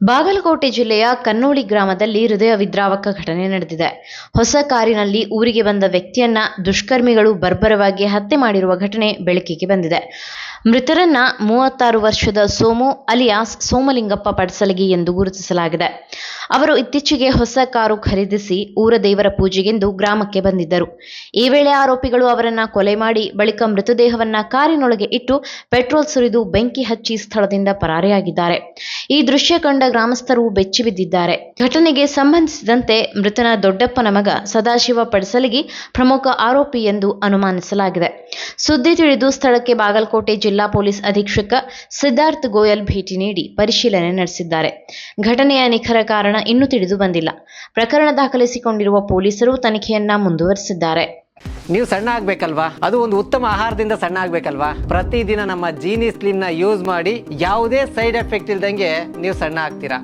ಬಾಗಲಕೋಟೆ ಜಿಲ್ಲೆಯ ಕನ್ನೋಳಿ ಗ್ರಾಮದಲ್ಲಿ ಹೃದಯ ವಿದ್ರಾವಕ ಘಟನೆ ನಡೆದಿದೆ. ಹೊಸ ಕಾರಿನಲ್ಲಿ ಊರಿಗೆ ಬಂದ ವ್ಯಕ್ತಿಯನ್ನ ದುಷ್ಕರ್ಮಿಗಳು ಬರ್ಬರವಾಗಿ ಹತ್ಯೆ ಮಾಡಿರುವ ಘಟನೆ ಬೆಳಕಿಗೆ ಬಂದಿದೆ. ಮೃತರನ್ನ 36 ವರ್ಷದ ಸೋಮು ಅಲಿಯಾಸ್ ಸೋಮಲಿಂಗಪ್ಪ ಪಡಸಲಗಿ ಎಂದು ಗುರುತಿಸಲಾಗಿದೆ. ಅವರು ಇತ್ತೀಚೆಗೆ ಹೊಸ ಕಾರು ಖರೀದಿಸಿ ಊರ ದೇವರ ಪೂಜೆಗೆಂದು ಗ್ರಾಮಕ್ಕೆ ಬಂದಿದ್ದರು. ಈ ವೇಳೆ ಆರೋಪಿಗಳು ಅವರನ್ನ ಕೊಲೆ ಮಾಡಿ ಬಳಿಕ ಮೃತದೇಹವನ್ನ ಕಾರಿನೊಳಗೆ ಇಟ್ಟು ಪೆಟ್ರೋಲ್ ಸುರಿದು ಬೆಂಕಿ ಹಚ್ಚಿ ಸ್ಥಳದಿಂದ ಪರಾರಿಯಾಗಿದ್ದಾರೆ. ಈ ದೃಶ್ಯ ಕಂಡ ಗ್ರಾಮಸ್ಥರು ಬೆಚ್ಚಿ ಬಿದ್ದಿದ್ದಾರೆ. ಘಟನೆಗೆ ಸಂಬಂಧಿಸಿದಂತೆ ಮೃತನ ದೊಡ್ಡಪ್ಪನ ಮಗ ಸದಾಶಿವ ಪಡಸಲಗಿ ಪ್ರಮುಖ ಆರೋಪಿ ಎಂದು ಅನುಮಾನಿಸಲಾಗಿದೆ. ಸುದ್ದಿ ತಿಳಿದು ಸ್ಥಳಕ್ಕೆ ಬಾಗಲಕೋಟೆ ಜಿಲ್ಲಾ ಪೊಲೀಸ್ ಅಧೀಕ್ಷಕ ಸಿದ್ಧಾರ್ಥ ಗೋಯಲ್ ಭೇಟಿ ನೀಡಿ ಪರಿಶೀಲನೆ ನಡೆಸಿದ್ದಾರೆ. ಘಟನೆಯ ನಿಖರ ಕಾರಣ ಇನ್ನೂ ತಿಳಿದು ಬಂದಿಲ್ಲ. ಪ್ರಕರಣ ದಾಖಲಿಸಿಕೊಂಡಿರುವ ಪೊಲೀಸರು ತನಿಖೆಯನ್ನ ಮುಂದುವರೆಸಿದ್ದಾರೆ. ನೀವು ಸಣ್ಣ ಆಗ್ಬೇಕಲ್ವಾ? ಅದು ಒಂದು ಉತ್ತಮ ಆಹಾರದಿಂದ ಸಣ್ಣ ಆಗ್ಬೇಕಲ್ವಾ? ಪ್ರತಿದಿನ ನಮ್ಮ ಜೀನಿ ಸ್ಲಿಮ್ ನ ಯೂಸ್ ಮಾಡಿ ಯಾವುದೇ ಸೈಡ್ ಎಫೆಕ್ಟ್ ಇಲ್ದಂಗೆ ನೀವು ಸಣ್ಣ ಆಗ್ತೀರಾ.